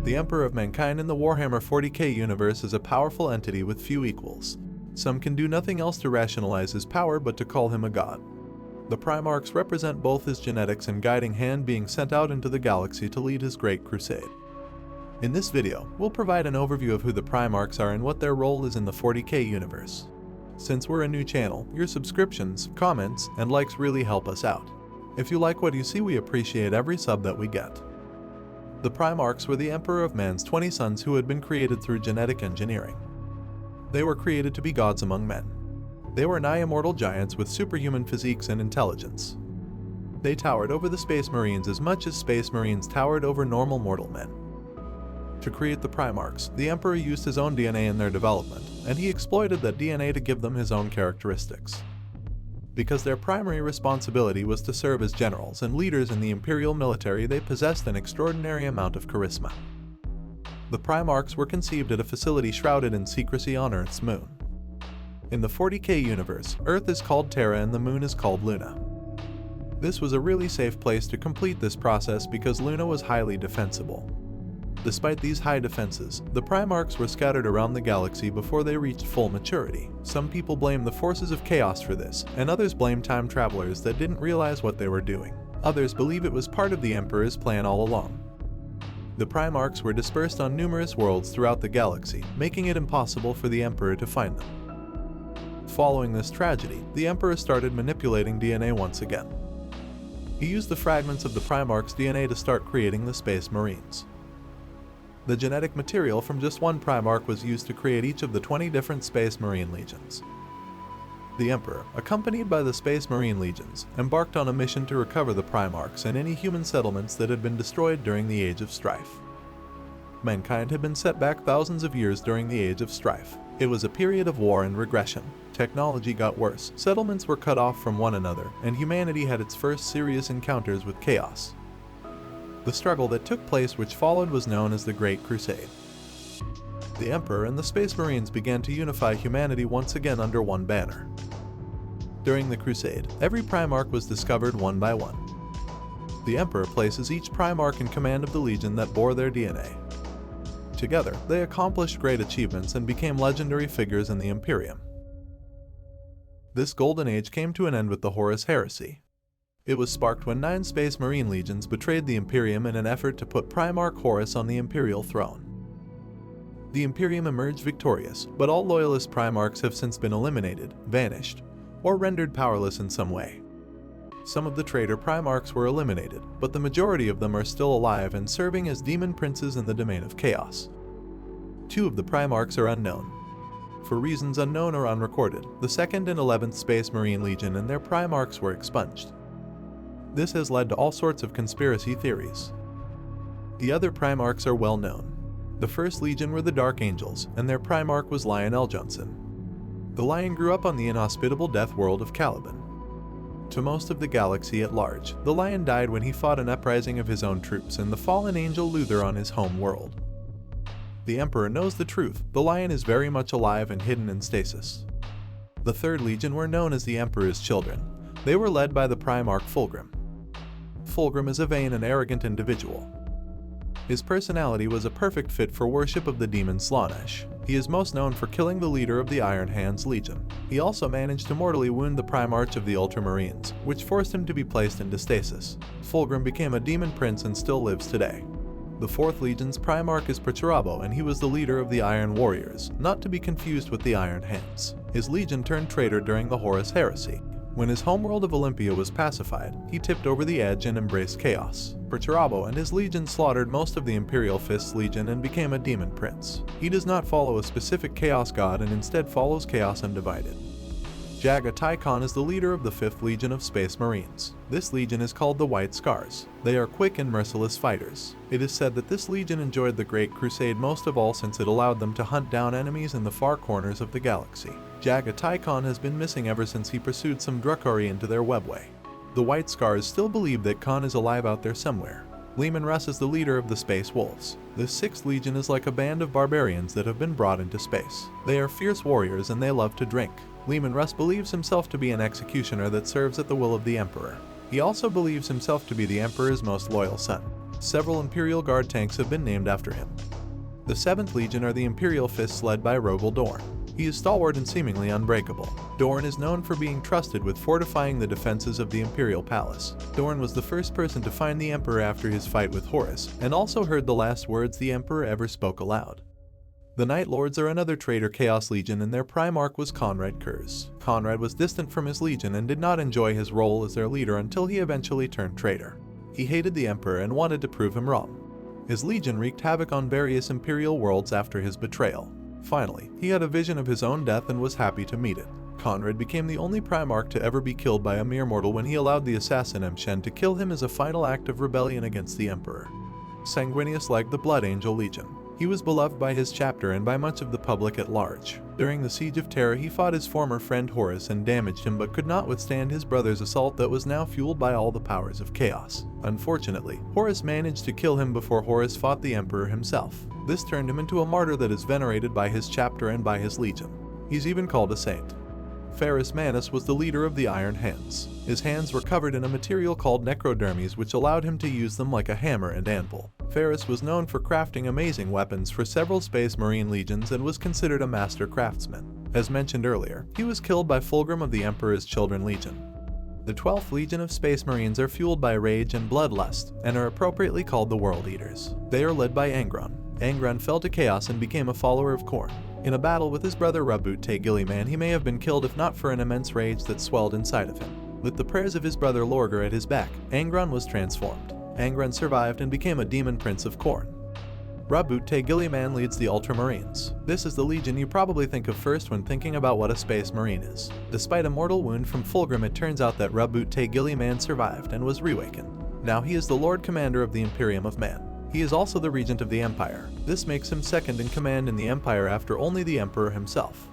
The Emperor of Mankind in the Warhammer 40k universe is a powerful entity with few equals. Some can do nothing else to rationalize his power but to call him a god. The Primarchs represent both his genetics and guiding hand being sent out into the galaxy to lead his great crusade. In this video, we'll provide an overview of who the Primarchs are and what their role is in the 40k universe. Since we're a new channel, your subscriptions, comments, and likes really help us out. If you like what you see, we appreciate every sub that we get. The Primarchs were the Emperor of Man's 20 sons who had been created through genetic engineering. They were created to be gods among men. They were nigh-immortal giants with superhuman physiques and intelligence. They towered over the Space Marines as much as Space Marines towered over normal mortal men. To create the Primarchs, the Emperor used his own DNA in their development, and he exploited that DNA to give them his own characteristics. Because their primary responsibility was to serve as generals and leaders in the Imperial military, they possessed an extraordinary amount of charisma. The Primarchs were conceived at a facility shrouded in secrecy on Earth's moon. In the 40k universe, Earth is called Terra and the moon is called Luna. This was a really safe place to complete this process because Luna was highly defensible. Despite these high defenses, the Primarchs were scattered around the galaxy before they reached full maturity. Some people blame the forces of chaos for this, and others blame time travelers that didn't realize what they were doing. Others believe it was part of the Emperor's plan all along. The Primarchs were dispersed on numerous worlds throughout the galaxy, making it impossible for the Emperor to find them. Following this tragedy, the Emperor started manipulating DNA once again. He used the fragments of the Primarchs' DNA to start creating the Space Marines. The genetic material from just one Primarch was used to create each of the 20 different Space Marine legions. The Emperor, accompanied by the Space Marine legions, embarked on a mission to recover the Primarchs and any human settlements that had been destroyed during the Age of Strife. Mankind had been set back thousands of years during the Age of Strife. It was a period of war and regression. Technology got worse, settlements were cut off from one another, and humanity had its first serious encounters with chaos. The struggle that took place which followed was known as the Great Crusade. The Emperor and the Space Marines began to unify humanity once again under one banner. During the Crusade, every Primarch was discovered one by one. The Emperor places each Primarch in command of the legion that bore their DNA. Together, they accomplished great achievements and became legendary figures in the Imperium. This golden age came to an end with the Horus Heresy. It was sparked when 9 Space Marine legions betrayed the Imperium in an effort to put Primarch Horus on the Imperial throne. The Imperium emerged victorious, but all loyalist Primarchs have since been eliminated, vanished, or rendered powerless in some way. Some of the traitor Primarchs were eliminated, but the majority of them are still alive and serving as Daemon Princes in the domain of chaos. 2 of the Primarchs are unknown. For reasons unknown or unrecorded, the 2nd and 11th Space Marine Legion and their Primarchs were expunged. This has led to all sorts of conspiracy theories. The other Primarchs are well known. The 1st Legion were the Dark Angels, and their Primarch was Lionel Johnson. The Lion grew up on the inhospitable death world of Caliban. To most of the galaxy at large, the Lion died when he fought an uprising of his own troops and the fallen angel Luther on his home world. The Emperor knows the truth. The Lion is very much alive and hidden in stasis. The 3rd Legion were known as the Emperor's Children. They were led by the Primarch Fulgrim. Fulgrim is a vain and arrogant individual. His personality was a perfect fit for worship of the demon Slaanesh. He is most known for killing the leader of the Iron Hands Legion. He also managed to mortally wound the Primarch of the Ultramarines, which forced him to be placed into stasis. Fulgrim became a demon prince and still lives today. The 4th Legion's Primarch is Perturabo, and he was the leader of the Iron Warriors, not to be confused with the Iron Hands. His legion turned traitor during the Horus Heresy. When his homeworld of Olympia was pacified, he tipped over the edge and embraced chaos. Perturabo and his legion slaughtered most of the Imperial Fist's legion and became a demon prince. He does not follow a specific chaos god and instead follows chaos undivided. Jaga Tychon is the leader of the 5th Legion of Space Marines. This legion is called the White Scars. They are quick and merciless fighters. It is said that this legion enjoyed the Great Crusade most of all since it allowed them to hunt down enemies in the far corners of the galaxy. Jaga Tychon has been missing ever since he pursued some Drukhari into their webway. The White Scars still believe that Khan is alive out there somewhere. Leman Russ is the leader of the Space Wolves. The 6th Legion is like a band of barbarians that have been brought into space. They are fierce warriors and they love to drink. Leman Russ believes himself to be an executioner that serves at the will of the Emperor. He also believes himself to be the Emperor's most loyal son. Several Imperial Guard tanks have been named after him. The 7th Legion are the Imperial Fists led by Rogel Dorn. He is stalwart and seemingly unbreakable. Dorn is known for being trusted with fortifying the defenses of the Imperial Palace. Dorn was the first person to find the Emperor after his fight with Horus, and also heard the last words the Emperor ever spoke aloud. The Night Lords are another traitor Chaos Legion, and their Primarch was Conrad Kurz. Conrad was distant from his legion and did not enjoy his role as their leader until he eventually turned traitor. He hated the Emperor and wanted to prove him wrong. His legion wreaked havoc on various Imperial worlds after his betrayal. Finally, he had a vision of his own death and was happy to meet it. Conrad became the only Primarch to ever be killed by a mere mortal when he allowed the assassin Mshen to kill him as a final act of rebellion against the Emperor. Sanguinius like the Blood Angel Legion. He was beloved by his chapter and by much of the public at large. During the Siege of Terra, he fought his former friend Horus and damaged him, but could not withstand his brother's assault that was now fueled by all the powers of chaos. Unfortunately, Horus managed to kill him before Horus fought the Emperor himself. This turned him into a martyr that is venerated by his chapter and by his legion. He's even called a saint. Ferrus Manus was the leader of the Iron Hands. His hands were covered in a material called necrodermies, which allowed him to use them like a hammer and anvil. Ferrus was known for crafting amazing weapons for several Space Marine legions and was considered a master craftsman. As mentioned earlier, he was killed by Fulgrim of the Emperor's Children Legion. The 12th Legion of Space Marines are fueled by rage and bloodlust, and are appropriately called the World Eaters. They are led by Angron. Angron fell to chaos and became a follower of Khorne. In a battle with his brother Rabut Te Gilliman, he may have been killed if not for an immense rage that swelled inside of him. With the prayers of his brother Lorgar at his back, Angron was transformed. Angron survived and became a Daemon Prince of Khorne. Rabut Te Gilliman leads the Ultramarines. This is the legion you probably think of first when thinking about what a Space Marine is. Despite a mortal wound from Fulgrim, it turns out that Rabut Te Gilliman survived and was reawakened. Now he is the Lord Commander of the Imperium of Man. He is also the Regent of the Empire. This makes him second in command in the Empire after only the Emperor himself.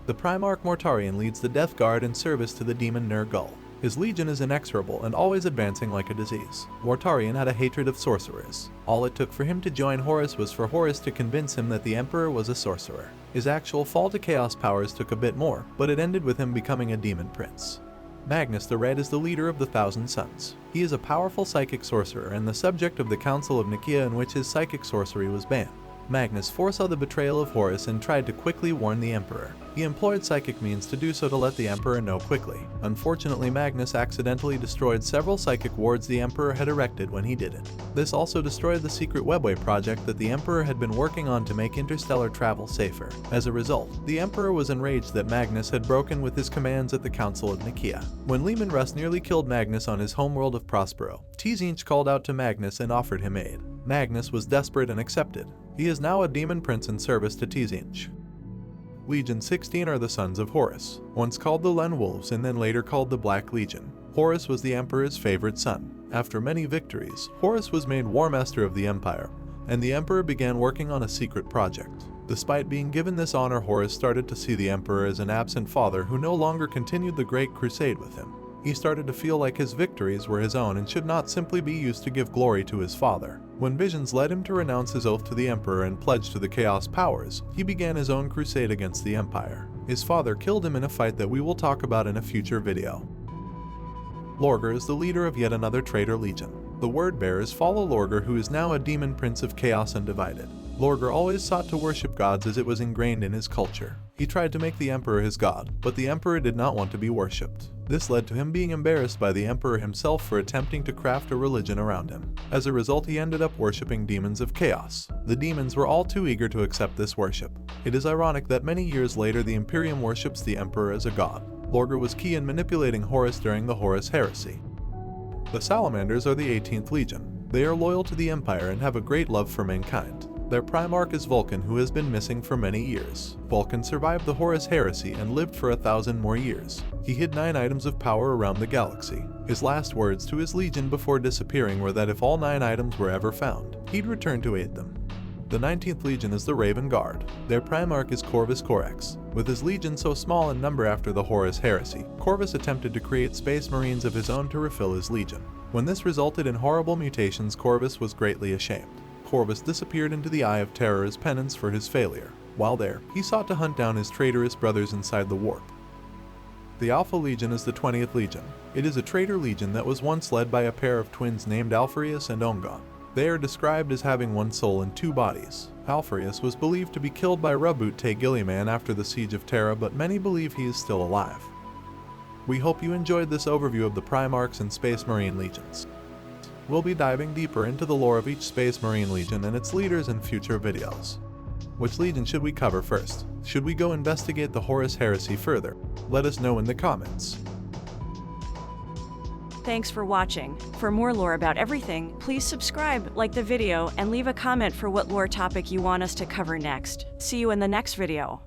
The Primarch Mortarion leads the Death Guard in service to the demon Nergal. His legion is inexorable and always advancing like a disease. Mortarion had a hatred of sorcerers. All it took for him to join Horus was for Horus to convince him that the Emperor was a sorcerer. His actual fall to chaos powers took a bit more, but it ended with him becoming a demon prince. Magnus the Red is the leader of the Thousand Sons. He is a powerful psychic sorcerer and the subject of the Council of Nicaea, in which his psychic sorcery was banned. Magnus foresaw the betrayal of Horus and tried to quickly warn the Emperor. He employed psychic means to do so to let the Emperor know quickly. Unfortunately, Magnus accidentally destroyed several psychic wards the Emperor had erected when he did it. This also destroyed the secret webway project that the Emperor had been working on to make interstellar travel safer. As a result, the Emperor was enraged that Magnus had broken with his commands at the Council of Nicaea. When Leman Russ nearly killed Magnus on his homeworld of Prospero, Tzeentch called out to Magnus and offered him aid. Magnus was desperate and accepted. He is now a demon prince in service to Tzeentch. Legion 16 are the sons of Horus, once called the Len Wolves and then later called the Black Legion. Horus was the Emperor's favorite son. After many victories, Horus was made War Master of the Empire, and the Emperor began working on a secret project. Despite being given this honor, Horus started to see the Emperor as an absent father who no longer continued the Great Crusade with him. He started to feel like his victories were his own and should not simply be used to give glory to his father. When visions led him to renounce his oath to the Emperor and pledge to the Chaos powers, he began his own crusade against the Empire. His father killed him in a fight that we will talk about in a future video. Lorgar is the leader of yet another traitor legion. The Word Bearers follow Lorgar, who is now a demon prince of chaos and divided. Lorgar always sought to worship gods as it was ingrained in his culture. He tried to make the Emperor his god, but the Emperor did not want to be worshipped. This led to him being embarrassed by the Emperor himself for attempting to craft a religion around him. As a result, he ended up worshipping demons of chaos. The demons were all too eager to accept this worship. It is ironic that many years later the Imperium worships the Emperor as a god. Lorgar was key in manipulating Horus during the Horus Heresy. The Salamanders are the 18th Legion. They are loyal to the Empire and have a great love for mankind. Their Primarch is Vulcan, who has been missing for many years. Vulcan survived the Horus Heresy and lived for 1,000 more years. He hid 9 items of power around the galaxy. His last words to his legion before disappearing were that if all 9 items were ever found, he'd return to aid them. The 19th Legion is the Raven Guard. Their Primarch is Corvus Corax. With his legion so small in number after the Horus Heresy, Corvus attempted to create Space Marines of his own to refill his legion. When this resulted in horrible mutations, Corvus was greatly ashamed. Corvus disappeared into the Eye of Terror as penance for his failure. While there, he sought to hunt down his traitorous brothers inside the warp. The Alpha Legion is the 20th Legion. It is a traitor legion that was once led by a pair of twins named Alpharius and Ongon. They are described as having one soul and two bodies. Alfarius was believed to be killed by Rabut Te Gilliman after the Siege of Terra, but many believe he is still alive. We hope you enjoyed this overview of the Primarchs and Space Marine Legions. We'll be diving deeper into the lore of each Space Marine Legion and its leaders in future videos. Which legion should we cover first? Should we go investigate the Horus Heresy further? Let us know in the comments. Thanks for watching. For more lore about everything, please subscribe, like the video, and leave a comment for what lore topic you want us to cover next. See you in the next video.